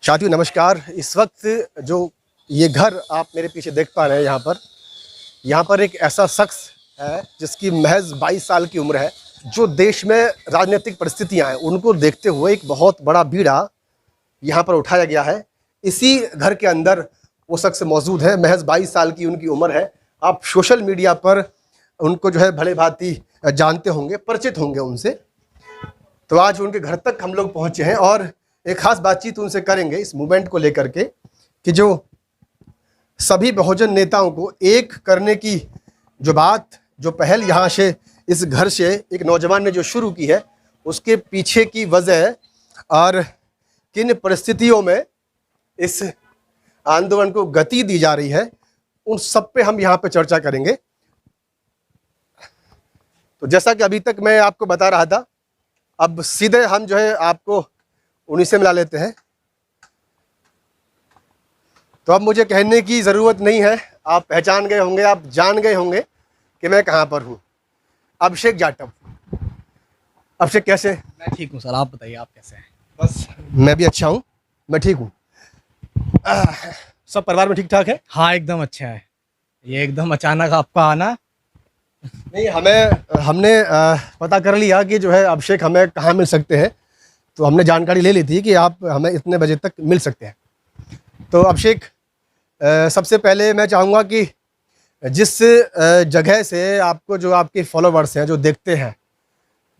साथियों नमस्कार। इस वक्त जो ये घर आप मेरे पीछे देख पा रहे हैं, यहाँ पर एक ऐसा शख्स है जिसकी महज 22 साल की उम्र है। जो देश में राजनीतिक परिस्थितियाँ हैं उनको देखते हुए एक बहुत बड़ा बीड़ा यहाँ पर उठाया गया है। इसी घर के अंदर वो शख्स मौजूद है। महज 22 साल की उनकी उम्र है। आप सोशल मीडिया पर उनको जो है भले भांति जानते होंगे, परिचित होंगे उनसे। तो आज उनके घर तक हम लोग पहुँचे हैं और एक खास बातचीत उनसे करेंगे इस मूवमेंट को लेकर के कि जो सभी बहुजन नेताओं को एक करने की जो पहल यहाँ से इस घर से एक नौजवान ने जो शुरू की है, उसके पीछे की वजह और किन परिस्थितियों में इस आंदोलन को गति दी जा रही है, उन सब पे हम यहाँ पे चर्चा करेंगे। तो जैसा कि अभी तक मैं आपको बता रहा था, अब सीधे हम जो है आपको उन्हीं से मिला लेते हैं। तो अब मुझे कहने की ज़रूरत नहीं है, आप पहचान गए होंगे, आप जान गए होंगे कि मैं कहाँ पर हूँ। अभिषेक जाटव। अभिषेक कैसे? मैं ठीक हूँ सर, आप बताइए आप कैसे हैं? बस मैं भी अच्छा हूँ, मैं ठीक हूँ। सब परिवार में ठीक ठाक है? हाँ एकदम अच्छा है। ये एकदम अचानक आपका आना। नहीं, हमने पता कर लिया कि जो है अभिषेक हमें कहाँ मिल सकते हैं, तो हमने जानकारी ले ली थी कि आप हमें इतने बजे तक मिल सकते हैं। तो अभिषेक, सबसे पहले मैं चाहूँगा कि जिस जगह से आपको जो आपके फॉलोवर्स हैं जो देखते हैं,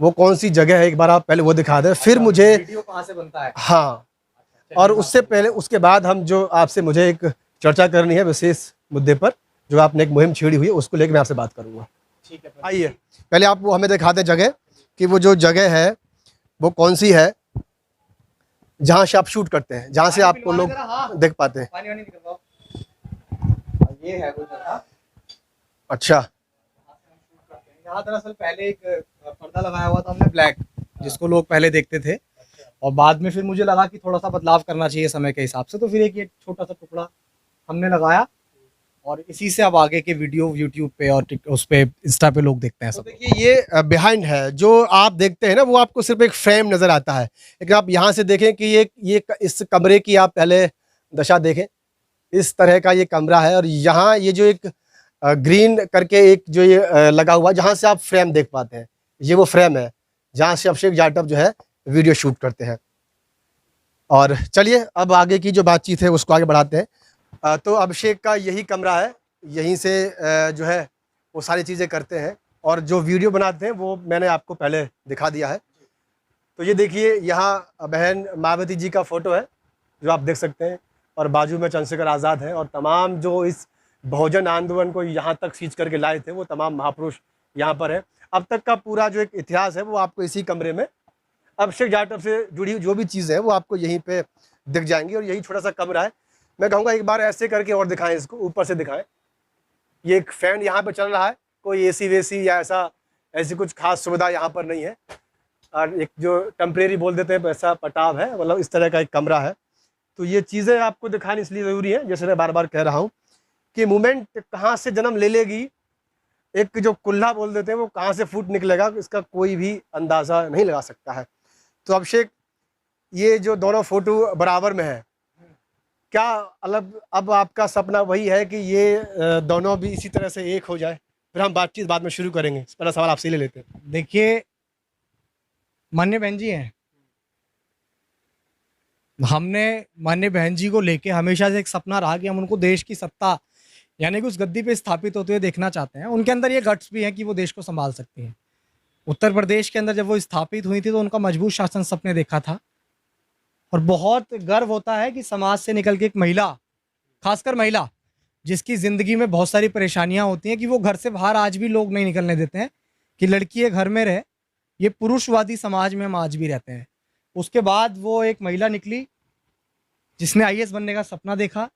वो कौन सी जगह है, एक बार आप पहले वो दिखा दें, फिर मुझे वीडियो कहाँ से बनता है? हाँ, और उससे पहले उसके बाद हम जो आपसे मुझे एक चर्चा करनी है विशेष मुद्दे पर, जो आपने एक मुहिम छेड़ी हुई है, उसको लेकर मैं आपसे बात करूँगा। ठीक है, आइए पहले आप वो हमें दिखा दें जगह, कि वो जो जगह है वो कौन सी है जहाँ से आप शूट करते हैं, जहाँ से आपको लोग देख पाते हैं। पानी वानी निकलवाओ। ये है वो जगह। अच्छा, यहाँ दरअसल पहले एक पर्दा लगाया हुआ था हमने ब्लैक, जिसको लोग पहले देखते थे, और बाद में फिर मुझे लगा कि थोड़ा सा बदलाव करना चाहिए समय के हिसाब से, तो फिर एक ये छोटा सा टुकड़ा हमने लगाया, और इसी से अब आगे के वीडियो यूट्यूब पे और उस पे इंस्टा पे लोग देखते हैं तो सब। देखिए ये बिहाइंड है, जो आप देखते हैं ना वो आपको सिर्फ एक फ्रेम नज़र आता है, लेकिन आप यहाँ से देखें कि ये इस कमरे की आप पहले दशा देखें। इस तरह का ये कमरा है, और यहाँ ये जो एक ग्रीन करके एक जो ये लगा हुआ है, जहाँ से आप फ्रेम देख पाते हैं, ये वो फ्रेम है जहाँ से अभिषेक जाटव जो है वीडियो शूट करते हैं। और चलिए अब आगे की जो बातचीत है उसको आगे बढ़ाते हैं। तो अभिषेक का यही कमरा है, यहीं से जो है वो सारी चीज़ें करते हैं, और जो वीडियो बनाते हैं वो मैंने आपको पहले दिखा दिया है। तो ये देखिए, यहाँ बहन मायावती जी का फ़ोटो है जो आप देख सकते हैं, और बाजू में चंद्रशेखर आज़ाद हैं, और तमाम जो इस बहुजन आंदोलन को यहाँ तक खींच करके लाए थे वो तमाम महापुरुष यहाँ पर है। अब तक का पूरा जो एक इतिहास है वो आपको इसी कमरे में अभिषेक जाटव से जुड़ी जो भी चीज़ें हैं वो आपको यहीं पे दिख जाएंगी, और यही छोटा सा कमरा है। मैं कहूँगा एक बार ऐसे करके और दिखाएं, इसको ऊपर से दिखाएं। ये एक फ़ैन यहाँ पे चल रहा है, कोई एसी वेसी या ऐसी कुछ खास सुविधा यहाँ पर नहीं है, और एक जो टेम्परेरी बोल देते हैं वैसा पटाव है, मतलब इस तरह का एक कमरा है। तो ये चीज़ें आपको दिखानी इसलिए ज़रूरी है, जैसे मैं बार बार कह रहा हूँ कि मूवमेंट कहाँ से जन्म ले लेगी, एक जो कुल्ला बोल देते हैं वो कहाँ से फूट निकलेगा, इसका कोई भी अंदाज़ा नहीं लगा सकता है। तो अभिषेक, ये जो दोनों फोटो बराबर में है, क्या अब आपका सपना वही है कि ये दोनों भी इसी तरह से एक हो जाए? फिर हम बातचीत बाद में शुरू करेंगे, पहला सवाल आपसे ही ले लेते हैं। देखिए, मान्य बहन जी हैं, हमने मान्य बहन जी को लेके हमेशा से एक सपना रहा कि हम उनको देश की सत्ता यानी कि उस गद्दी पे स्थापित होते हुए देखना चाहते हैं। उनके अंदर ये गट्स भी हैं कि वो देश को संभाल सकती हैं। उत्तर प्रदेश के अंदर जब वो स्थापित हुई थी तो उनका मजबूत शासन सपने देखा था, और बहुत गर्व होता है कि समाज से निकल के एक महिला, खासकर महिला जिसकी ज़िंदगी में बहुत सारी परेशानियां होती हैं, कि वो घर से बाहर आज भी लोग नहीं निकलने देते हैं कि लड़की ये घर में रहे। ये पुरुषवादी समाज में हम आज भी रहते हैं। उसके बाद वो एक महिला निकली जिसने आईएएस बनने का सपना देखा,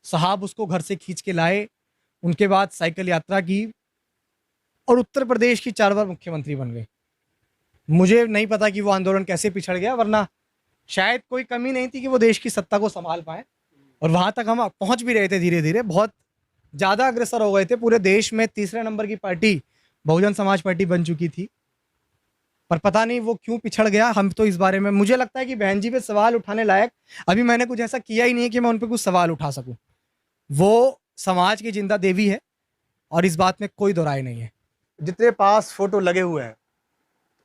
साहब उसको घर से खींच के लाए, उनके बाद साइकिल यात्रा की, और उत्तर प्रदेश की 4 बार मुख्यमंत्री बन गई। मुझे नहीं पता कि वो आंदोलन कैसे पिछड़ गया, वरना शायद कोई कमी नहीं थी कि वो देश की सत्ता को संभाल पाए, और वहाँ तक हम पहुँच भी रहे थे धीरे धीरे, बहुत ज़्यादा अग्रसर हो गए थे। पूरे देश में तीसरे नंबर की पार्टी बहुजन समाज पार्टी बन चुकी थी। पर पता नहीं वो क्यों पिछड़ गया। हम तो इस बारे में, मुझे लगता है कि बहन जी पे सवाल उठाने लायक अभी मैंने कुछ ऐसा किया ही नहीं है कि मैं उन पे कुछ सवाल उठा सकूं। वो समाज की जिंदा देवी है और इस बात में कोई दो राय नहीं है। जितने पास फोटो लगे हुए हैं,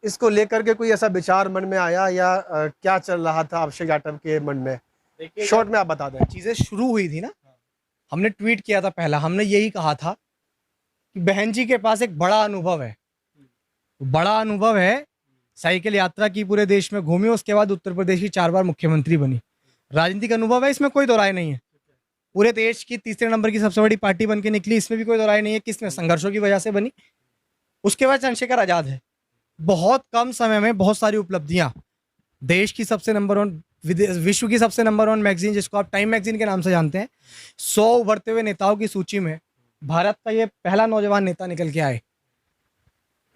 इसको लेकर के कोई ऐसा विचार मन में आया या क्या चल रहा था अभिषेक जाटव के मन में? शॉर्ट में आप बता दें। चीज़ें शुरू हुई थी ना, हमने ट्वीट किया था पहला, हमने यही कहा था कि बहन जी के पास एक बड़ा अनुभव है। बड़ा अनुभव है, साइकिल यात्रा की, पूरे देश में घूमी, उसके बाद उत्तर प्रदेश की 4 बार मुख्यमंत्री बनी। राजनीतिक अनुभव है, इसमें कोई दो राय नहीं है। पूरे देश की तीसरे नंबर की सबसे बड़ी पार्टी बन के निकली, इसमें भी कोई दो राय नहीं है। किसमें? संघर्षों की वजह से बनी। उसके बाद चंद्रशेखर आज़ाद है। बहुत कम समय में बहुत सारी उपलब्धियां, देश की सबसे नंबर 1, विश्व की सबसे नंबर 1 मैगजीन, जिसको आप टाइम मैगजीन के नाम से जानते हैं, 100 उभरते हुए नेताओं की सूची में भारत का ये पहला नौजवान नेता निकल के आए।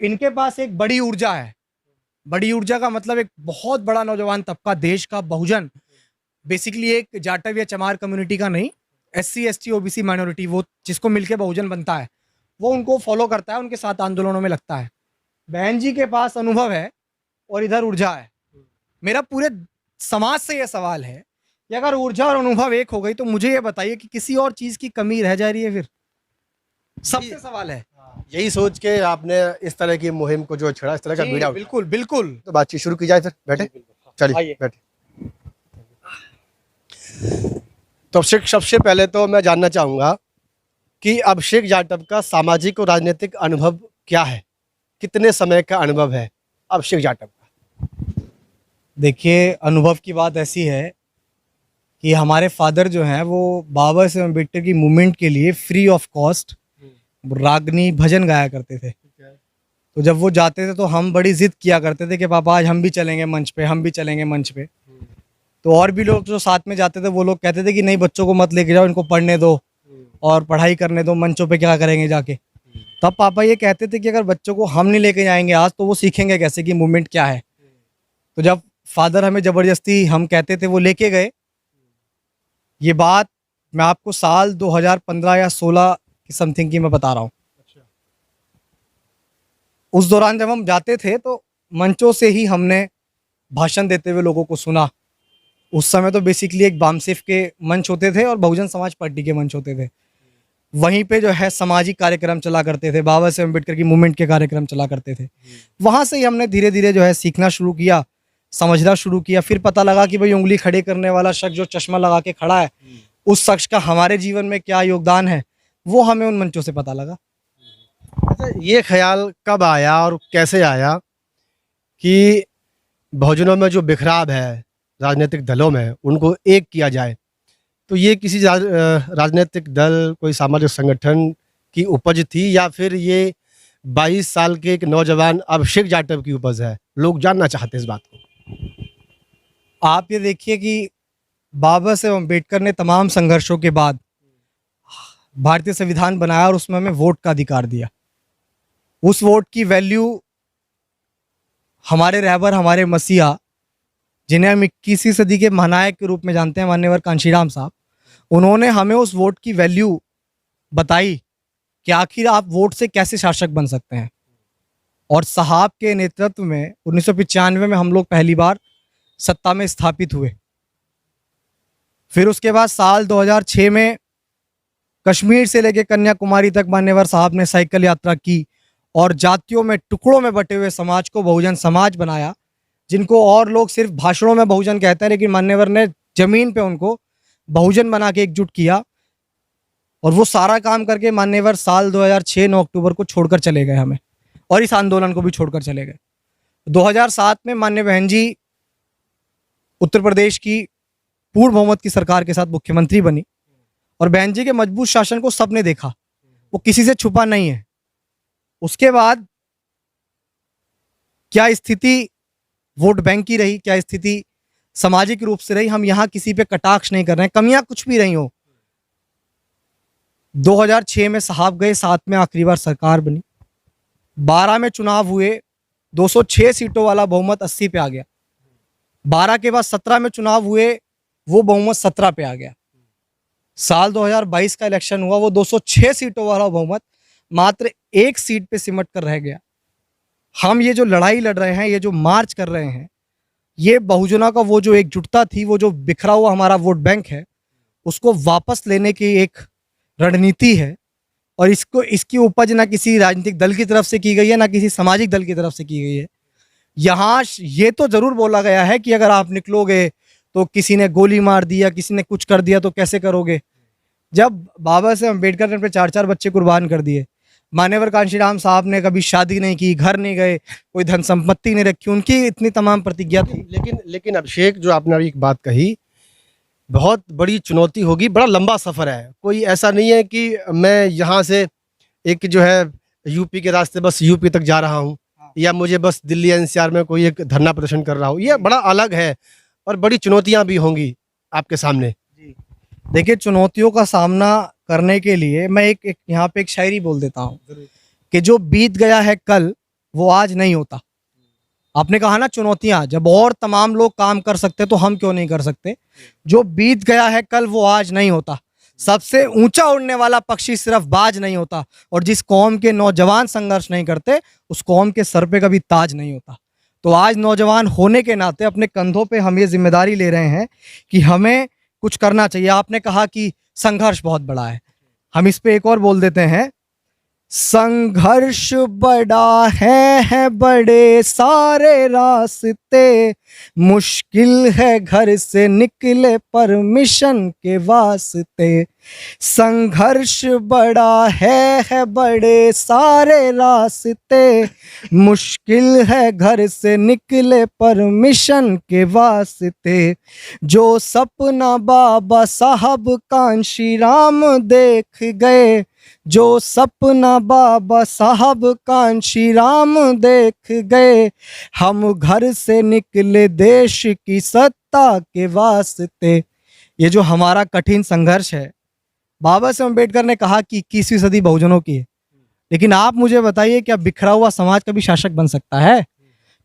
इनके पास एक बड़ी ऊर्जा है। बड़ी ऊर्जा का मतलब एक बहुत बड़ा नौजवान तबका, देश का बहुजन, बेसिकली एक जाटव या चमार कम्युनिटी का नहीं, SC ST OBC माइनॉरिटी, वो जिसको मिलके बहुजन बनता है, वो उनको फॉलो करता है, उनके साथ आंदोलनों में लगता है। बहन जी के पास अनुभव है और इधर ऊर्जा है। मेरा पूरे समाज से ये सवाल है कि अगर ऊर्जा और अनुभव एक हो गई तो मुझे ये बताइए कि किसी और चीज की कमी रह जा रही है फिर? सबसे सवाल है। यही सोच के आपने इस तरह की मुहिम को जो छेड़ा, इस तरह का जी, बीड़ा, बिल्कुल बिल्कुल। तो बातचीत शुरू की जाए फिर। बैठे, चलिए आइए। बैठे। तो अभिषेक, सबसे पहले तो मैं जानना चाहूँगा कि अभिषेक जाटव का सामाजिक और राजनीतिक अनुभव क्या है? कितने समय का अनुभव है अभिषेक जाटव का? देखिए, अनुभव की बात ऐसी है कि हमारे फादर जो हैं वो बाबा साहेब अम्बेडकर की मूवमेंट के लिए फ्री ऑफ कॉस्ट रागनी भजन गाया करते थे। तो जब वो जाते थे तो हम बड़ी जिद किया करते थे कि पापा आज हम भी चलेंगे मंच पे, हम भी चलेंगे मंच पे। तो और भी लोग जो साथ में जाते थे वो लोग कहते थे कि नहीं, बच्चों को मत लेके जाओ, इनको पढ़ने दो और पढ़ाई करने दो, मंचों पे क्या करेंगे जाके। तब पापा ये कहते थे कि अगर बच्चों को हम नहीं लेके जाएंगे आज तो वो सीखेंगे कैसे कि मूवमेंट क्या है। तो जब फादर हमें ज़बरदस्ती, हम कहते थे, वो लेके गए। ये बात मैं आपको साल 2015 या 16 की समथिंग की मैं बता रहा हूँ। उस दौरान जब हम जाते थे तो मंचों से ही हमने भाषण देते हुए लोगों को सुना। उस समय तो बेसिकली एक बामसेफ के मंच होते थे और बहुजन समाज पार्टी के मंच होते थे। वहीं पे जो है सामाजिक कार्यक्रम चला करते थे, बाबा साहेब अम्बेडकर की मूवमेंट के कार्यक्रम चला करते थे। वहाँ से ही हमने धीरे धीरे जो है सीखना शुरू किया, समझना शुरू किया। फिर पता लगा कि भाई उंगली खड़े करने वाला शख्स जो चश्मा लगा के खड़ा है, उस शख्स का हमारे जीवन में क्या योगदान है, वो हमें उन मंचों से पता लगा। अच्छा, ये ख्याल कब आया और कैसे आया कि बहुजनों में जो बिखराव है राजनीतिक दलों में, उनको एक किया जाए? तो ये किसी राजनीतिक दल, कोई सामाजिक संगठन की उपज थी या फिर ये 22 साल के एक नौजवान अभिषेक जाटव की उपज है? लोग जानना चाहते हैं इस बात को। आप ये देखिए कि बाबा साहेब अम्बेडकर ने तमाम संघर्षों के बाद भारतीय संविधान बनाया और उसमें हमें वोट का अधिकार दिया। उस वोट की वैल्यू हमारे रहबर, हमारे मसीहा, जिन्हें हम 21वीं सदी के महानायक के रूप में जानते हैं, माननीय कांशीराम साहब, उन्होंने हमें उस वोट की वैल्यू बताई कि आखिर आप वोट से कैसे शासक बन सकते हैं। और साहब के नेतृत्व में 1995 में हम लोग पहली बार सत्ता में स्थापित हुए। फिर उसके बाद साल 2006 में कश्मीर से लेकर कन्याकुमारी तक मान्यवर साहब ने साइकिल यात्रा की और जातियों में, टुकड़ों में बटे हुए समाज को बहुजन समाज बनाया, जिनको और लोग सिर्फ भाषणों में बहुजन कहते हैं, लेकिन मान्यवर ने जमीन पे उनको बहुजन बना के एकजुट किया। और वो सारा काम करके मान्यवर साल 2006 9 अक्टूबर को छोड़कर चले गए हमें, और इस आंदोलन को भी छोड़कर चले गए। 2007 में माननीय बहन जी उत्तर प्रदेश की पूर्ण बहुमत की सरकार के साथ मुख्यमंत्री बनी और बहन जी के मजबूत शासन को सबने देखा, वो किसी से छुपा नहीं है। उसके बाद क्या स्थिति वोट बैंक की रही, क्या स्थिति सामाजिक रूप से रही, हम यहाँ किसी पे कटाक्ष नहीं कर रहे हैं, कमियां कुछ भी रही हो। 2006 में साहब गए, 7 में आखिरी बार सरकार बनी, 12 में चुनाव हुए, 206 सीटों वाला बहुमत 80 पे आ गया। 12 के बाद 17 में चुनाव हुए, वो बहुमत 17 पे आ गया। साल 2022 का इलेक्शन हुआ, वो 206 सीटों वाला बहुमत मात्र 1 सीट पे सिमट कर रह गया। हम ये जो लड़ाई लड़ रहे हैं, ये जो मार्च कर रहे हैं, ये बहुजनों का वो जो एकजुटता थी, वो जो बिखरा हुआ हमारा वोट बैंक है, उसको वापस लेने की एक रणनीति है। और इसकी उपज ना किसी राजनीतिक दल की तरफ से की गई है, ना किसी सामाजिक दल की तरफ से की गई है। यहाँ ये तो जरूर बोला गया है कि अगर आप निकलोगे तो किसी ने गोली मार दिया, किसी ने कुछ कर दिया तो कैसे करोगे। जब बाबा साहब अम्बेडकर ने अपने 4-4 बच्चे कुर्बान कर दिए, मान्यवर कांशीराम साहब ने कभी शादी नहीं की, घर नहीं गए, कोई धन संपत्ति नहीं रखी, उनकी इतनी तमाम प्रतिज्ञा थी। लेकिन अभिषेक, जो आपने अभी एक बात कही, बहुत बड़ी चुनौती होगी, बड़ा लंबा सफ़र है। कोई ऐसा नहीं है कि मैं यहाँ से एक जो है यूपी के रास्ते बस यूपी तक जा रहा हूँ, या मुझे बस दिल्ली एनसीआर में कोई एक धरना प्रदर्शन कर रहा हूँ। ये बड़ा अलग है और बड़ी चुनौतियाँ भी होंगी आपके सामने। देखिए, चुनौतियों का सामना करने के लिए मैं एक यहाँ पे एक शायरी बोल देता हूँ कि जो बीत गया है कल वो आज नहीं होता। आपने कहा ना चुनौतियां, जब और तमाम लोग काम कर सकते तो हम क्यों नहीं कर सकते। जो बीत गया है कल वो आज नहीं होता। सबसे ऊंचा उड़ने वाला पक्षी सिर्फ बाज नहीं होता, और जिस कौम के नौजवान संघर्ष नहीं करते उस कौम के सर पे कभी ताज नहीं होता। तो आज नौजवान होने के नाते अपने कंधों पे हम ये जिम्मेदारी ले रहे हैं कि हमें कुछ करना चाहिए। आपने कहा कि संघर्ष बहुत बड़ा है, हम इस पे एक और बोल देते हैं, संघर्ष बड़ा है बड़े सारे रास्ते, मुश्किल है घर से निकले परमिशन के वास्ते। संघर्ष बड़ा है बड़े सारे रास्ते, मुश्किल है घर से निकले परमिशन के वास्ते। जो सपना बाबा साहब कांशीराम देख गए, जो सपना बाबा साहब कांशीराम देख गए, हम घर से निकले देश की सत्ता के वास्ते। ये जो हमारा कठिन संघर्ष है, बाबा साहब अम्बेडकर ने कहा कि 21वीं सदी बहुजनों की है, लेकिन आप मुझे बताइए, क्या बिखरा हुआ समाज कभी शासक बन सकता है?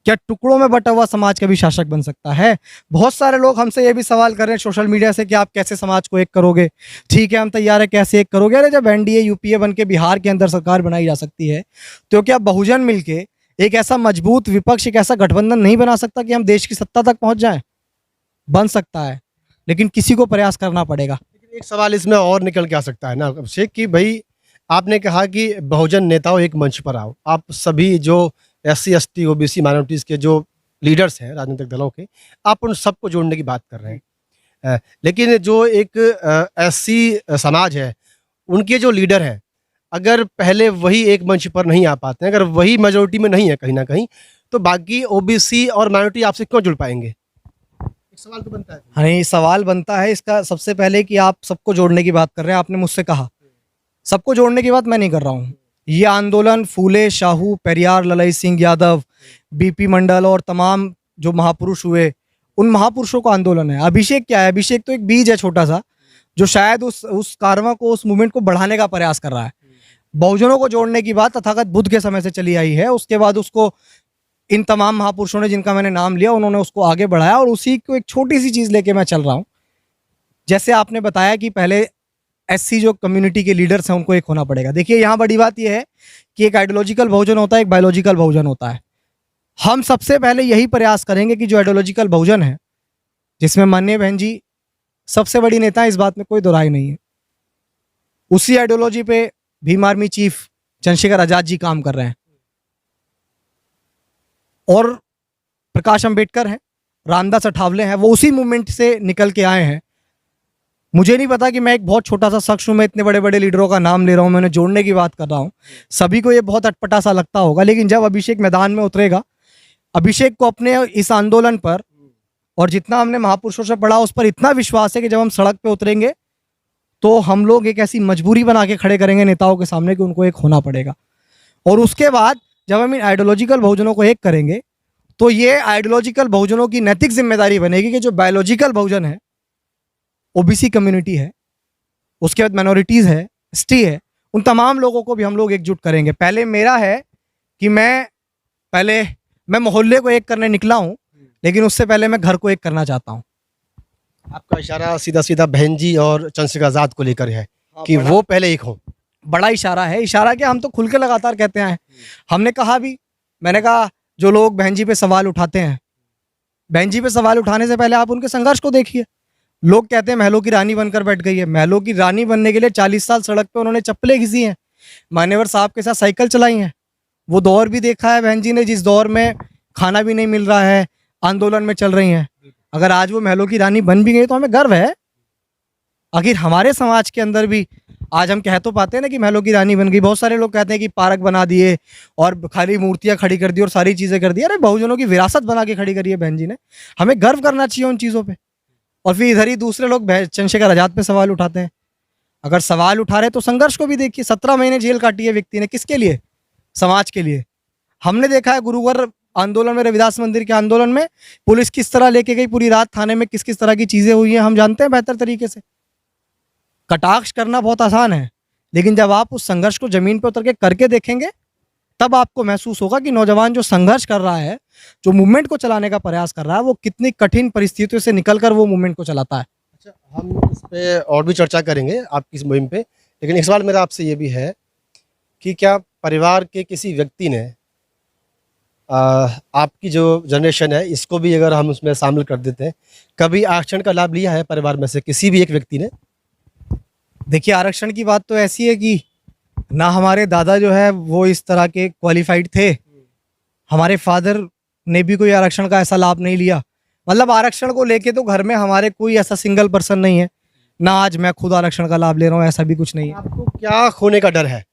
क्या टुकड़ों में बटा हुआ समाज कभी शासक बन सकता है? बहुत सारे लोग हमसे ये भी सवाल कर रहे हैं सोशल मीडिया से कि आप कैसे समाज को एक करोगे। ठीक है, हम तैयार है, कैसे एक करोगे? अरे जब एनडीए यूपीए बन के बिहार के अंदर सरकार बनाई जा सकती है, तो क्या बहुजन मिलके एक ऐसा मजबूत विपक्ष, एक ऐसा गठबंधन नहीं बना सकता कि हम देश की सत्ता तक पहुंच जाएं? बन सकता है, लेकिन किसी को प्रयास करना पड़ेगा। एक सवाल इसमें और निकल के आ सकता है ना अभिषेक, कि भाई आपने कहा कि बहुजन नेताओं एक मंच पर आओ, आप सभी जो SC ST OBC माइनॉरिटीज़ के जो लीडर्स हैं राजनीतिक दलों के, आप उन सबको जोड़ने की बात कर रहे हैं। लेकिन जो एक SC समाज है, उनके जो लीडर हैं, अगर पहले वही एक मंच पर नहीं आ पाते हैं, अगर वही मेजोरिटी में नहीं है कहीं ना कहीं, तो बाकी OBC और माइनॉरिटी आपसे क्यों जुड़ पाएंगे? एक सवाल तो बनता है। हाँ, सवाल बनता है इसका सबसे पहले कि आप सबको जोड़ने की बात कर रहे हैं। आपने मुझसे कहा सबको जोड़ने की बात मैं नहीं कर रहा हूँ। ये आंदोलन फूले शाहू, पेरियार, ललाई सिंह यादव, BP मंडल और तमाम जो महापुरुष हुए, उन महापुरुषों का आंदोलन है। अभिषेक क्या है? अभिषेक तो एक बीज है छोटा सा, जो शायद उस कारवां को, उस मूवमेंट को बढ़ाने का प्रयास कर रहा है। बहुजनों को जोड़ने की बात तथागत बुद्ध के समय से चली आई है। उसके बाद उसको इन तमाम महापुरुषों ने, जिनका मैंने नाम लिया, उन्होंने उसको आगे बढ़ाया, और उसी को एक छोटी सी चीज़ लेके मैं चल रहा हूँ। जैसे आपने बताया कि पहले SC जो कम्युनिटी के लीडर्स हैं उनको एक होना पड़ेगा। देखिए, यहाँ बड़ी बात यह है कि एक आइडियोलॉजिकल बहुजन होता है, एक बायोलॉजिकल बहुजन होता है। हम सबसे पहले यही प्रयास करेंगे कि जो आइडियोलॉजिकल बहुजन है, जिसमें माननीय बहन जी सबसे बड़ी नेता है, इस बात में कोई दो राय नहीं है, उसी आइडियोलॉजी पे भीम आर्मी चीफ चंद्रशेखर आजाद जी काम कर रहे हैं, और प्रकाश अंबेडकर हैं, रामदास अठावले हैं, वो उसी मूवमेंट से निकल के आए हैं। मुझे नहीं पता कि मैं एक बहुत छोटा सा शख्स हूँ, मैं इतने बड़े बड़े लीडरों का नाम ले रहा हूँ, मैंने जोड़ने की बात कर रहा हूँ। सभी को ये बहुत अटपटा सा लगता होगा, लेकिन जब अभिषेक मैदान में उतरेगा, अभिषेक को अपने इस आंदोलन पर और जितना हमने महापुरुषों से पढ़ा उस पर इतना विश्वास है कि जब हम सड़क पे उतरेंगे तो हम लोग एक ऐसी मजबूरी बना के खड़े करेंगे नेताओं के सामने कि उनको एक होना पड़ेगा। और उसके बाद जब हम इन आइडियोलॉजिकल बहुजनों को एक करेंगे तो ये आइडियोलॉजिकल बहुजनों की नैतिक जिम्मेदारी बनेगी कि जो बायोलॉजिकल बहुजन है, OBC कम्युनिटी है, उसके बाद माइनॉरिटीज़ है, ST है, उन तमाम लोगों को भी हम लोग एकजुट करेंगे। पहले मेरा है कि मैं मोहल्ले को एक करने निकला हूँ, लेकिन उससे पहले मैं घर को एक करना चाहता हूँ। आपका इशारा सीधा सीधा बहन जी और चंद्रशेखर आजाद को लेकर है कि वो पहले एक हो। बड़ा इशारा है। इशारा क्या, हम तो खुल के लगातार कहते हैं। हमने कहा भी मैंने कहा जो लोग बहन जी पे सवाल उठाते हैं, बहन जी पे सवाल उठाने से पहले आप उनके संघर्ष को देखिए। लोग कहते हैं महलों की रानी बनकर बैठ गई है। महलों की रानी बनने के लिए 40 साल सड़क पे उन्होंने चप्पलें घिसी हैं, मान्यवर साहब के साथ साइकिल चलाई हैं। वो दौर भी देखा है बहन जी ने, जिस दौर में खाना भी नहीं मिल रहा है, आंदोलन में चल रही हैं। अगर आज वो महलों की रानी बन भी गई तो हमें गर्व है। आखिर हमारे समाज के अंदर भी आज हम कह तो पाते हैं ना कि महलों की रानी बन गई। बहुत सारे लोग कहते हैं कि पार्क बना दिए और खाली मूर्तियां खड़ी कर दी और सारी चीज़ें कर दी। अरे बहुजनों की विरासत बना के खड़ी करी है बहन जी ने, हमें गर्व करना चाहिए उन चीज़ों पे। और फिर इधर ही दूसरे लोग चंद्रशेखर आज़ाद पे सवाल उठाते हैं। अगर सवाल उठा रहे तो संघर्ष को भी देखिए। 17 महीने जेल काटी है व्यक्ति ने, किसके लिए? समाज के लिए। हमने देखा है गुरुवर आंदोलन में, रविदास मंदिर के आंदोलन में पुलिस किस तरह लेके गई, पूरी रात थाने में किस किस तरह की चीज़ें हुई हैं, हम जानते हैं बेहतर तरीके से। कटाक्ष करना बहुत आसान है, लेकिन जब आप उस संघर्ष को जमीन पर उतर के करके देखेंगे तब आपको महसूस होगा कि नौजवान जो संघर्ष कर रहा है, जो मूवमेंट को चलाने का प्रयास कर रहा है, वो कितनी कठिन परिस्थितियों से निकलकर वो मूवमेंट को चलाता है। अच्छा, हम इस पे और भी चर्चा करेंगे आपकी इस मुहिम पे, लेकिन एक सवाल मेरा आपसे ये भी है कि क्या परिवार के किसी व्यक्ति ने आपकी जो जनरेशन है इसको भी अगर हम उसमें शामिल कर देते हैं, कभी आरक्षण का लाभ लिया है परिवार में से किसी भी एक व्यक्ति ने? देखिए, आरक्षण की बात तो ऐसी है कि ना हमारे दादा जो है वो इस तरह के क्वालिफाइड थे, हमारे फादर ने भी कोई आरक्षण का ऐसा लाभ नहीं लिया। मतलब आरक्षण को लेके तो घर में हमारे कोई ऐसा सिंगल पर्सन नहीं है, ना आज मैं खुद आरक्षण का लाभ ले रहा हूँ, ऐसा भी कुछ नहीं है। आपको क्या खोने का डर है?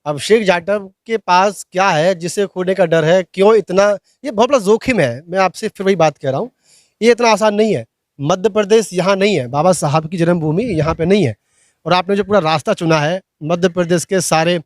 अभिषेक जाटव के पास क्या है जिसे खोने का डर है? क्यों इतना, ये बहुत बड़ा जोखिम है। मैं आपसे फिर वही बात कह रहा हूँ, ये इतना आसान नहीं है। मध्य प्रदेश यहाँ नहीं है, बाबा साहब की जन्मभूमि यहाँ पे नहीं है, और आपने जो पूरा रास्ता चुना है मध्य प्रदेश के सारे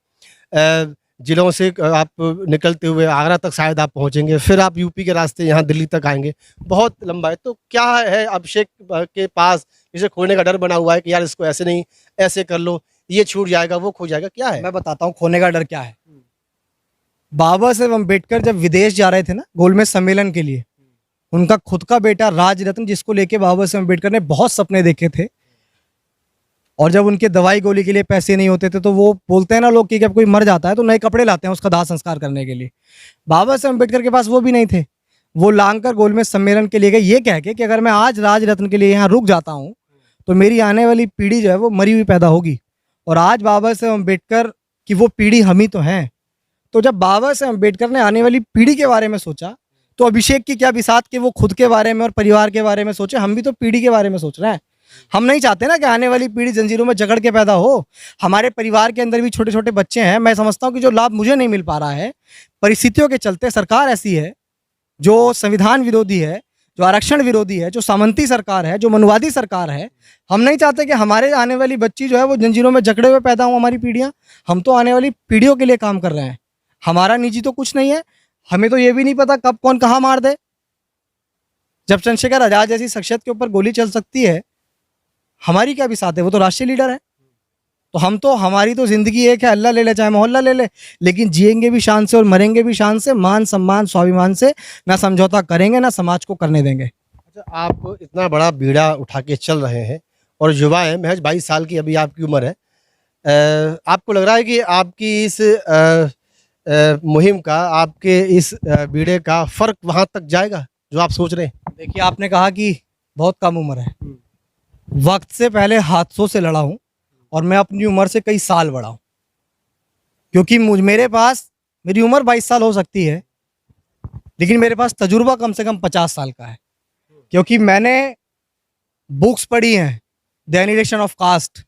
जिलों से आप निकलते हुए आगरा तक शायद आप पहुँचेंगे, फिर आप यूपी के रास्ते यहाँ दिल्ली तक आएंगे, बहुत लंबा है। तो क्या है अभिषेक के पास जिसे खोने का डर बना हुआ है कि यार इसको ऐसे नहीं, ऐसे कर लो, ये छूट जाएगा, वो खो जाएगा? क्या है? मैं बताता हूँ खोने का डर क्या है। बाबा साहेब अम्बेडकर जब विदेश जा रहे थे ना गोलमेज सम्मेलन के लिए, उनका खुद का बेटा राजरत्न, जिसको लेके बाबा साहेब अम्बेडकर ने बहुत सपने देखे थे, और जब उनके दवाई गोली के लिए पैसे नहीं होते थे तो वो बोलते हैं ना लोग कि जब कोई मर जाता है तो नए कपड़े लाते हैं उसका दाह संस्कार करने के लिए। बाबा साहेब अम्बेडकर के पास वो भी नहीं थे। वो लांग गोलमेज सम्मेलन के लिए गए ये कह के कि अगर मैं आज राजरत्न के लिए यहाँ रुक जाता हूँ तो मेरी आने वाली पीढ़ी जो है वो मरी हुई पैदा होगी। और आज बाबा साहेब अम्बेडकर की वो पीढ़ी हम ही तो हैं। तो जब बाबा साहेब अम्बेडकर ने आने वाली पीढ़ी के बारे में सोचा तो अभिषेक की क्या बिसात कि वो खुद के बारे में और परिवार के बारे में सोचे, हम भी तो पीढ़ी के बारे में सोच रहे हैं। हम नहीं चाहते ना कि आने वाली पीढ़ी जंजीरों में जकड़ के पैदा हो। हमारे परिवार के अंदर भी छोटे छोटे बच्चे हैं। मैं समझता हूँ कि जो लाभ मुझे नहीं मिल पा रहा है परिस्थितियों के चलते, सरकार ऐसी है जो संविधान विरोधी है, जो आरक्षण विरोधी है, जो सामंती सरकार है, जो मनुवादी सरकार है। हम नहीं चाहते कि हमारे आने वाली बच्ची जो है वो जंजीरों में जकड़े हुए पैदा हो, हमारी पीढ़ियाँ। हम तो आने वाली पीढ़ियों के लिए काम कर रहे हैं। हमारा निजी तो कुछ नहीं है। हमें तो ये भी नहीं पता कब कौन कहाँ मार दे। जब चंद्रशेखर आजाद जैसी शख्सियत के ऊपर गोली चल सकती है, हमारी क्या बिसात है? वो तो राष्ट्रीय लीडर है। तो हम तो, हमारी तो जिंदगी एक है, अल्लाह ले ले चाहे मोहल्ला ले ले, लेकिन जिएंगे भी शान से और मरेंगे भी शान से, मान सम्मान स्वाभिमान से। ना समझौता करेंगे, ना समाज को करने देंगे। अच्छा, आप इतना बड़ा बीड़ा उठा के चल रहे हैं और युवा हैं, महज 22 साल की अभी आपकी उम्र है। आपको लग रहा है कि आपकी इस मुहिम का, आपके इस बीड़े का फ़र्क वहाँ तक जाएगा जो आप सोच रहे हैं? देखिए, आपने कहा कि बहुत कम उम्र है। वक्त से पहले हादसों से लड़ा हूँ और मैं अपनी उम्र से कई साल बड़ा हूँ, क्योंकि मेरे पास, मेरी उम्र 22 साल हो सकती है लेकिन मेरे पास तजुर्बा कम से कम 50 साल का है। क्योंकि मैंने बुक्स पढ़ी हैं, द एनिलेशन ऑफ कास्ट,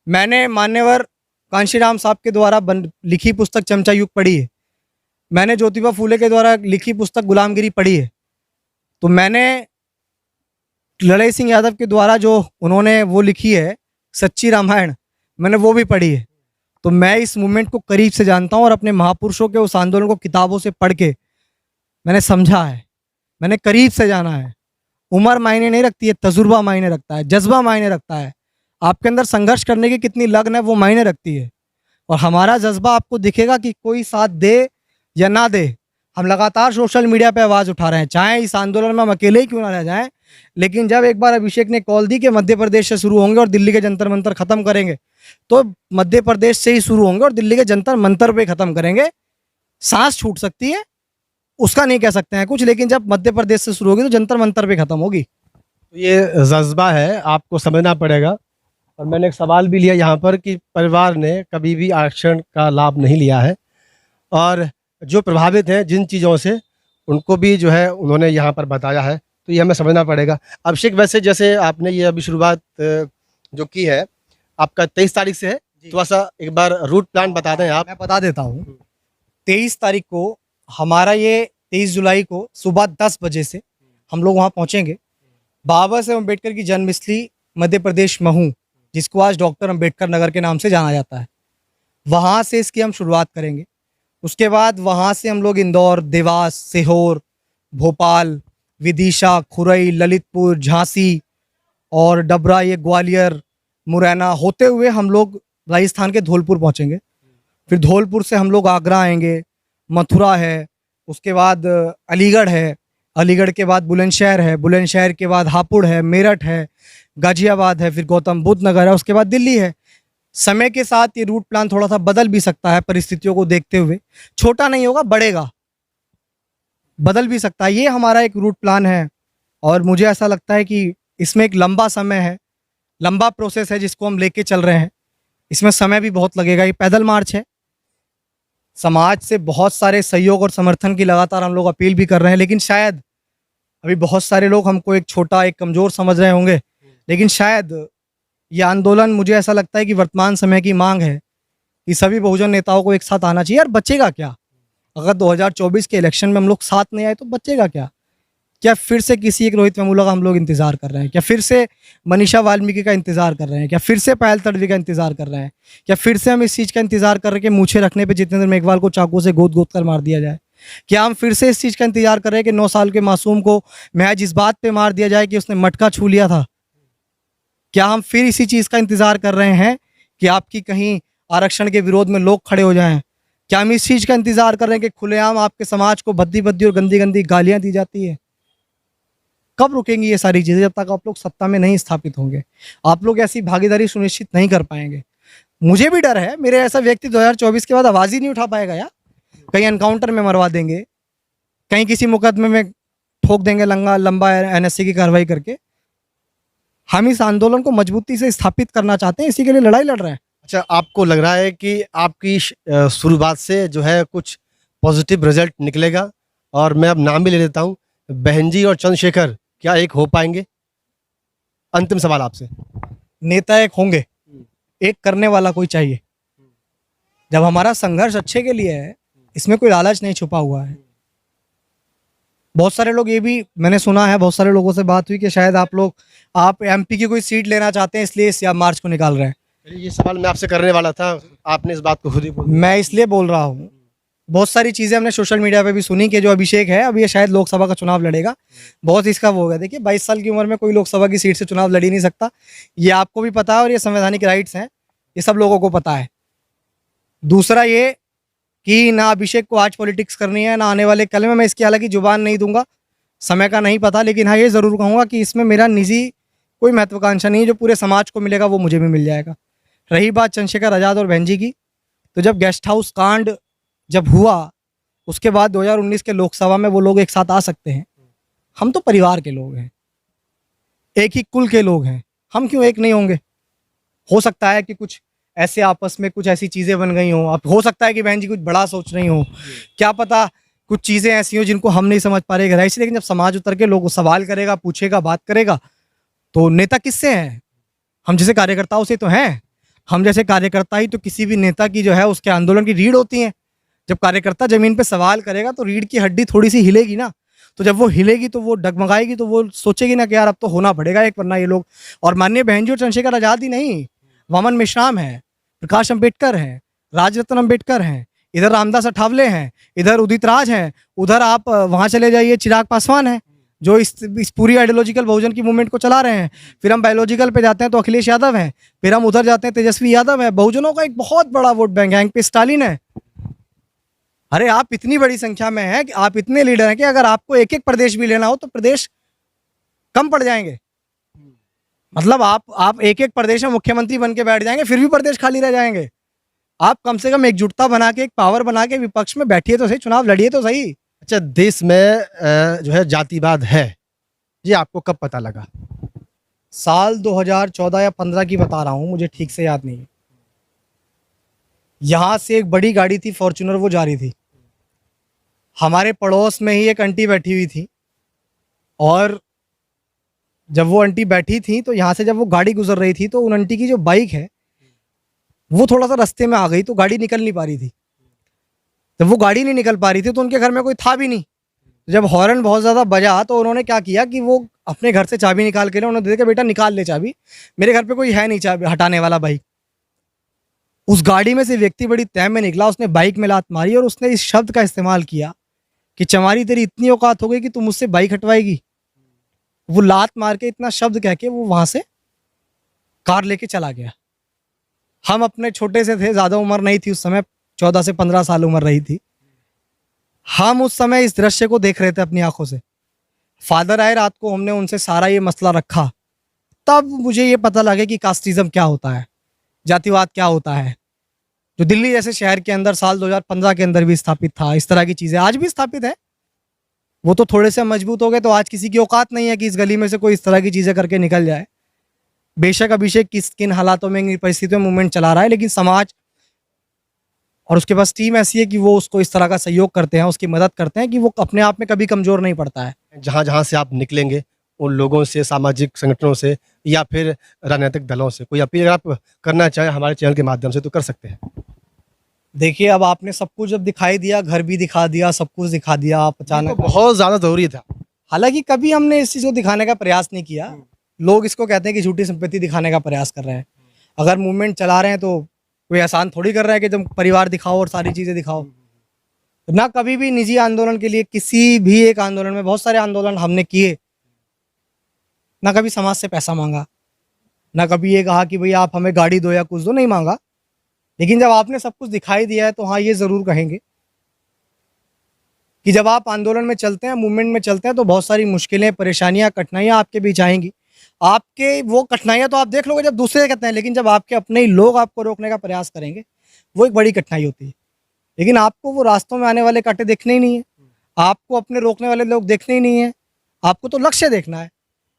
मैंने मान्यवर कांशीराम साहब के द्वारा लिखी पुस्तक चमचा युग पढ़ी है, मैंने ज्योतिबा फूले के द्वारा लिखी पुस्तक गुलामगिरी पढ़ी है, तो मैंने लड़ाई सिंह यादव के द्वारा जो उन्होंने वो लिखी है सच्ची रामायण, मैंने वो भी पढ़ी है। तो मैं इस मूवमेंट को करीब से जानता हूँ और अपने महापुरुषों के उस आंदोलन को किताबों से पढ़ के मैंने समझा है, मैंने करीब से जाना है। उम्र मायने नहीं रखती है, तजुर्बा मायने रखता है, जज्बा मायने रखता है, आपके अंदर संघर्ष करने की कितनी लगन है वो मायने रखती है। और हमारा जज्बा आपको दिखेगा कि कोई साथ दे या ना दे, हम लगातार सोशल मीडिया पे आवाज़ उठा रहे हैं, चाहे इस आंदोलन में हम अकेले ही क्यों ना रह जाएं। लेकिन जब एक बार अभिषेक ने कॉल दी कि मध्य प्रदेश से शुरू होंगे और दिल्ली के जंतर मंतर ख़त्म करेंगे, तो मध्य प्रदेश से ही शुरू होंगे और दिल्ली के जंतर मंतर पे ख़त्म करेंगे। सांस छूट सकती है, उसका नहीं कह सकते हैं कुछ, लेकिन जब मध्य प्रदेश से शुरू होगी तो जंतर मंतर पे खत्म होगी। तो ये जज्बा है, आपको समझना पड़ेगा। और मैंने एक सवाल भी लिया यहाँ पर कि परिवार ने कभी भी आरक्षण का लाभ नहीं लिया है, और जो प्रभावित हैं जिन चीज़ों से, उनको भी जो है उन्होंने यहाँ पर बताया है, तो ये हमें समझना पड़ेगा। अभिषेक, वैसे जैसे आपने ये अभी शुरुआत जो की है, आपका 23 तारीख से है, थोड़ा सा एक बार रूट प्लान बता दें आप। मैं बता देता हूँ। 23 तारीख को हमारा ये 23 जुलाई को सुबह 10 बजे से हम लोग वहाँ पहुँचेंगे। बाबा साहेब अम्बेडकर की जन्मस्थली मध्य प्रदेश महू, जिसको आज डॉक्टर अम्बेडकर नगर के नाम से जाना जाता है, वहाँ से इसकी हम शुरुआत करेंगे। उसके बाद वहाँ से हम लोग इंदौर, देवास, सीहोर, भोपाल, विदिशा, खुरई, ललितपुर, झांसी और डबरा, ये ग्वालियर, मुरैना होते हुए हम लोग राजस्थान के धौलपुर पहुँचेंगे। फिर धौलपुर से हम लोग आगरा आएंगे, मथुरा है, उसके बाद अलीगढ़ है, अलीगढ़ के बाद बुलंदशहर है, बुलंदशहर के बाद हापुड़ है, मेरठ है, गाजियाबाद है, फिर गौतम बुद्ध नगर है, उसके बाद दिल्ली है। समय के साथ ये रूट प्लान थोड़ा सा बदल भी सकता है, परिस्थितियों को देखते हुए छोटा नहीं होगा, बढ़ेगा, बदल भी सकता है। ये हमारा एक रूट प्लान है और मुझे ऐसा लगता है कि इसमें एक लंबा समय है, लंबा प्रोसेस है जिसको हम लेके चल रहे हैं। इसमें समय भी बहुत लगेगा। ये पैदल मार्च है, समाज से बहुत सारे सहयोग और समर्थन की लगातार हम लोग अपील भी कर रहे हैं, लेकिन शायद अभी बहुत सारे लोग हमको एक छोटा, एक कमज़ोर समझ रहे होंगे, लेकिन शायद ये आंदोलन, मुझे ऐसा लगता है कि वर्तमान समय की मांग है कि सभी बहुजन नेताओं को एक साथ आना चाहिए। यार बचेगा क्या अगर 2024 के इलेक्शन में हम लोग साथ नहीं आए, तो बचेगा क्या? क्या फिर से किसी एक रोहित वेमुला का हम लोग इंतजार कर रहे हैं? क्या फिर से मनीषा वाल्मीकि का इंतजार कर रहे हैं? क्या फिर से पायल तडवी का इंतजार कर रहे हैं? क्या फिर से हम इस चीज़ का इंतजार कर रहे हैं कि मूछे रखने पे जितेंद्र मेघवाल को चाकू से गोद गोद कर मार दिया जाए? क्या हम फिर से इस चीज़ का इंतजार कर रहे हैं कि 9 साल के मासूम को महज इस बात पे मार दिया जाए कि उसने मटका छू लिया था? क्या हम फिर इसी चीज़ का इंतजार कर रहे हैं कि आपकी कहीं आरक्षण के विरोध में लोग खड़े हो जाएं? क्या हम इस चीज़ का इंतजार कर रहे हैं कि खुलेआम आपके समाज को भद्दी भद्दी और गंदी गंदी गालियां दी जाती है? कब रुकेंगी ये सारी चीज़ें? जब तक आप लोग सत्ता में नहीं स्थापित होंगे, आप लोग ऐसी भागीदारी सुनिश्चित नहीं कर पाएंगे। मुझे भी डर है, मेरे ऐसा व्यक्ति 2024 के बाद आवाज़ ही नहीं उठा पाएगा यार। कहीं एनकाउंटर में मरवा देंगे, कहीं किसी मुकदमे में ठोक देंगे लंबा एनएससी की कार्रवाई करके। हम इस आंदोलन को मजबूती से स्थापित करना चाहते हैं, इसी के लिए लड़ाई लड़ रहे हैं। अच्छा, आपको लग रहा है कि आपकी शुरुआत से जो है कुछ पॉजिटिव रिजल्ट निकलेगा? और मैं अब नाम भी ले लेता हूँ, बहन जी और चंद्रशेखर क्या एक हो पाएंगे? अंतिम सवाल आपसे। नेता एक होंगे, एक करने वाला कोई चाहिए। जब हमारा संघर्ष अच्छे के लिए है, इसमें कोई लालच नहीं छुपा हुआ है। बहुत सारे लोग, ये भी मैंने सुना है, बहुत सारे लोगों से बात हुई कि शायद आप एमपी की कोई सीट लेना चाहते हैं, इसलिए इस मार्च को निकाल रहे हैं। ये सवाल मैं आपसे करने वाला था, आपने इस बात को खुद ही बोल दिया। मैं इसलिए बोल रहा हूँ, बहुत सारी चीज़ें हमने सोशल मीडिया पे भी सुनी कि जो अभिषेक है, अब ये शायद लोकसभा का चुनाव लड़ेगा। बहुत इसका वो होगा। देखिए, 22 साल की उम्र में कोई लोकसभा की सीट से चुनाव लड़ ही नहीं सकता, ये आपको भी पता है, और ये संवैधानिक राइट्स हैं, ये सब लोगों को पता है। दूसरा ये कि ना अभिषेक को आज पॉलिटिक्स करनी है, ना आने वाले कल में। मैं इसकी हालांकि जुबान नहीं दूंगा, समय का नहीं पता, लेकिन हाँ ये ज़रूर कहूँगा कि इसमें मेरा निजी कोई महत्वाकांक्षा नहीं है। जो पूरे समाज को मिलेगा वो मुझे भी मिल जाएगा। रही बात चंद्रशेखर आज़ाद और बहन जी की, तो जब गेस्ट हाउस कांड जब हुआ, उसके बाद 2019 के लोकसभा में वो लोग एक साथ आ सकते हैं। हम तो परिवार के लोग हैं, एक ही कुल के लोग हैं, हम क्यों एक नहीं होंगे? हो सकता है कि कुछ ऐसे आपस में कुछ ऐसी चीज़ें बन गई हों, अब हो सकता है कि बहन जी कुछ बड़ा सोच रही हो, क्या पता कुछ चीज़ें ऐसी हों जिनको हम नहीं समझ पा रहे गहराई से। लेकिन जब समाज उतर के लोग सवाल करेगा, पूछेगा, बात करेगा, तो नेता किससे हैं? हम जैसे कार्यकर्ताओं से तो हैं। हम जैसे कार्यकर्ता ही तो किसी भी नेता की जो है उसके आंदोलन की रीढ़ होती हैं। जब कार्यकर्ता जमीन पे सवाल करेगा तो रीढ़ की हड्डी थोड़ी सी हिलेगी ना, तो जब वो हिलेगी तो वो डगमगाएगी, तो वो सोचेगी ना कि यार अब तो होना पड़ेगा एक, वरना ये लोग। और माननीय बहन जी और चंद्रशेखर आज़ाद ही नहीं, वामन मेश्राम है, प्रकाश अम्बेडकर हैं, राजरत्न अम्बेडकर हैं, इधर रामदास अठावले हैं, इधर उदित राज हैं, उधर आप वहाँ चले जाइए, चिराग पासवान हैं, जो इस पूरी आइडियोलॉजिकल बहुजन की मूवमेंट को चला रहे हैं। फिर हम बायोलॉजिकल पे जाते हैं तो अखिलेश यादव हैं, फिर हम उधर जाते हैं तेजस्वी यादव है। बहुजनों का एक बहुत बड़ा वोट बैंक है, पे स्टालिन है। अरे आप इतनी बड़ी संख्या में हैं कि आप इतने लीडर हैं कि अगर आपको एक एक प्रदेश भी लेना हो तो प्रदेश कम पड़ जाएंगे। मतलब आप एक एक प्रदेश में मुख्यमंत्री बन के बैठ जाएंगे, फिर भी प्रदेश खाली रह जाएंगे। आप कम से कम एकजुटता बना के, एक पावर बना के विपक्ष में बैठिए तो सही, चुनाव लड़िए तो सही। अच्छा, देश में जो है जातिवाद है, ये आपको कब पता लगा? साल 2014 या 15 की बता रहा हूँ, मुझे ठीक से याद नहीं है। यहाँ से एक बड़ी गाड़ी थी फॉर्च्यूनर, वो जा रही थी। हमारे पड़ोस में ही एक आंटी बैठी हुई थी, और जब वो आंटी बैठी थी तो यहाँ से जब वो गाड़ी गुजर रही थी तो उन आंटी की जो बाइक है वो थोड़ा सा रास्ते में आ गई, तो गाड़ी निकल नहीं पा रही थी। जब वो गाड़ी नहीं निकल पा रही थी तो उनके घर में कोई था भी नहीं। जब हॉर्न बहुत ज़्यादा बजा तो उन्होंने क्या किया कि वो अपने घर से चाबी निकाल के उन्होंने दे दिया, बेटा निकाल ले चाबी, मेरे घर पे कोई है नहीं चाबी हटाने वाला बाइक। उस गाड़ी में से व्यक्ति बड़ी तय में निकला, उसने बाइक में लात मारी और उसने इस शब्द का इस्तेमाल किया कि चमारी तेरी इतनी औकात हो गई कि तू मुझसे बाइक हटवाएगी। वो लात मार के इतना शब्द कह के वो वहाँ से कार लेके चला गया। हम अपने छोटे से थे, ज़्यादा उम्र नहीं थी उस समय, 14 से 15 साल उम्र रही थी। हम उस समय इस दृश्य को देख रहे थे अपनी आंखों से। फादर आए रात को, हमने उनसे सारा ये मसला रखा, तब मुझे ये पता लगा कि कास्टिज्म क्या होता है, जातिवाद क्या होता है, जो दिल्ली जैसे शहर के अंदर साल 2015 के अंदर भी स्थापित था। इस तरह की चीज़ें आज भी स्थापित है। वो तो थोड़े से मजबूत हो गए, तो आज किसी की औकात नहीं है कि इस गली में से कोई इस तरह की चीज़ें करके निकल जाए। बेशक अभिषेक किन हालातों में, परिस्थितियों में मूवमेंट चला रहा है, लेकिन समाज और उसके पास टीम ऐसी है कि वो उसको इस तरह का सहयोग करते हैं, उसकी मदद करते हैं कि वो अपने आप में कभी कमज़ोर नहीं पड़ता है। जहाँ जहाँ से आप निकलेंगे उन लोगों से, सामाजिक संगठनों से या फिर राजनीतिक दलों से कोई अपील अगर आप करना चाहें हमारे चैनल के माध्यम से तो कर सकते हैं। देखिए, अब आपने सब कुछ जब दिखाई दिया, घर भी दिखा दिया, सब कुछ दिखा दिया, आप तो अचानक बहुत ज़्यादा ज़रूरी था। हालांकि कभी हमने इस चीज़ को दिखाने का प्रयास नहीं किया। लोग इसको कहते हैं कि झूठी संपत्ति दिखाने का प्रयास कर रहे हैं। अगर मूवमेंट चला रहे हैं तो कोई आसान थोड़ी कर रहा है कि तुम परिवार दिखाओ और सारी चीज़ें दिखाओ। ना कभी भी निजी आंदोलन के लिए, किसी भी एक आंदोलन में, बहुत सारे आंदोलन हमने किए, ना कभी समाज से पैसा मांगा, ना कभी ये कहा कि भाई आप हमें गाड़ी दो या कुछ दो, नहीं मांगा। लेकिन जब आपने सब कुछ दिखाई दिया है तो हाँ, ये ज़रूर कहेंगे कि जब आप आंदोलन में चलते हैं, मूवमेंट में चलते हैं, तो बहुत सारी मुश्किलें, परेशानियां, कठिनाइयां आपके बीच आएंगी। आपके वो कठिनाइयां तो आप देख लोगे जब दूसरे कहते हैं, लेकिन जब आपके अपने ही लोग आपको रोकने का प्रयास करेंगे, वो एक बड़ी कठिनाई होती है। लेकिन आपको वो रास्तों में आने वाले कांटे देखने ही नहीं है, आपको अपने रोकने वाले लोग देखने ही नहीं है। आपको तो लक्ष्य देखना है,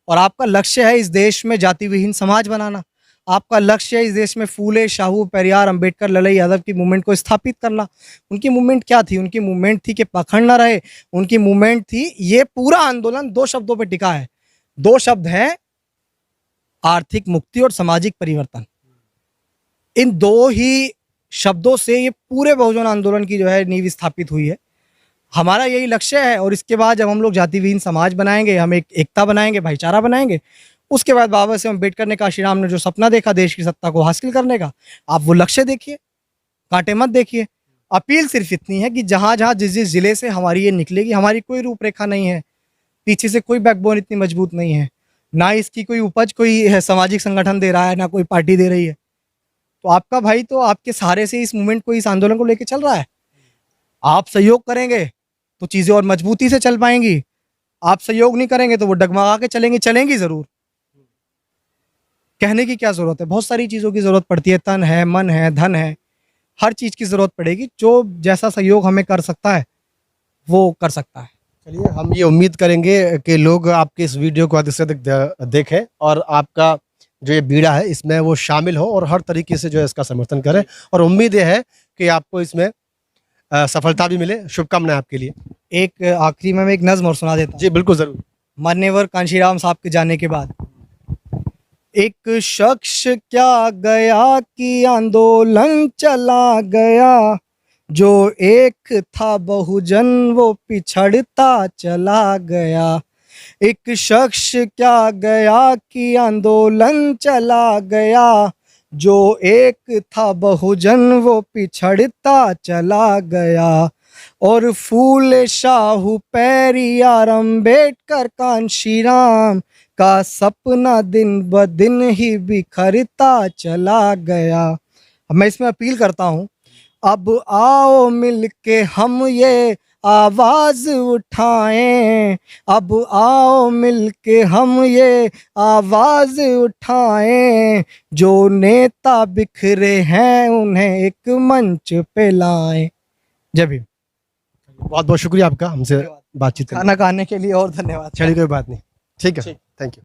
और आपका लक्ष्य है इस देश में जाति विहीन समाज बनाना। आपका लक्ष्य है इस देश में फूले, शाहू, पेरियार, अंबेडकर, ललाई यादव की मूवमेंट को स्थापित करना। उनकी मूवमेंट क्या थी? उनकी मूवमेंट थी कि पाखंड ना रहे। उनकी मूवमेंट थी, ये पूरा आंदोलन 2 शब्दों पे टिका है। 2 शब्द हैं, आर्थिक मुक्ति और सामाजिक परिवर्तन। इन 2 ही शब्दों से ये पूरे बहुजन आंदोलन की जो है नींव स्थापित हुई है। हमारा यही लक्ष्य है। और इसके बाद जब हम लोग जाति विहीन समाज बनाएंगे, हम एक एकता बनाएंगे, भाईचारा बनाएंगे, उसके बाद बाबा साहेब अम्बेडकर ने, काशीराम ने जो सपना देखा देश की सत्ता को हासिल करने का, आप वो लक्ष्य देखिए, कांटे मत देखिए। अपील सिर्फ इतनी है कि जहाँ जहाँ जिस जिस जिले से हमारी ये निकलेगी, हमारी कोई रूपरेखा नहीं है, पीछे से कोई बैकबोन इतनी मजबूत नहीं है, ना इसकी कोई उपज कोई है सामाजिक संगठन दे रहा है, ना कोई पार्टी दे रही है। तो आपका भाई तो आपके सहारे से इस मूवमेंट को, इस आंदोलन को लेकर चल रहा है। आप सहयोग करेंगे तो चीज़ें और मजबूती से चल पाएंगी। आप सहयोग नहीं करेंगे तो वो डगमगा के चलेंगी ज़रूर। कहने की क्या ज़रूरत है, बहुत सारी चीज़ों की ज़रूरत पड़ती है, तन है, मन है, धन है, हर चीज़ की ज़रूरत पड़ेगी। जो जैसा सहयोग हमें कर सकता है वो कर सकता है। चलिए, हम ये उम्मीद करेंगे कि लोग आपके इस वीडियो को अधिक से अधिक देखें और आपका जो ये बीड़ा है इसमें वो शामिल हो और हर तरीके से जो है इसका समर्थन करें। और उम्मीद ये है कि आपको इसमें सफलता भी मिले। शुभकामनाएं आपके लिए। एक आखिरी में मैं एक नज़्म और सुना देता हूँ। जी बिल्कुल, ज़रूर। मान्यवर कांशीराम साहब के जाने के बाद, एक शख्स क्या गया कि आंदोलन चला गया, जो एक था बहुजन वो पिछड़ता चला गया। एक शख्स क्या गया कि आंदोलन चला गया, जो एक था बहुजन वो पिछड़ता चला गया। और फूले, शाहू, पेरियार, अम्बेडकर, कांशीराम का सपना दिन ब दिन ही बिखरता चला गया। अब मैं इसमें अपील करता हूँ, अब आओ मिलके हम ये आवाज उठाएं, अब आओ मिलके हम ये आवाज उठाएं, जो नेता बिखरे हैं उन्हें एक मंच पे लाएं। जय भीम। बहुत बहुत शुक्रिया आपका हमसे बातचीत करने खाना खाने के लिए और धन्यवाद। चलिए कोई बात नहीं ठीक है ठीक। Thank you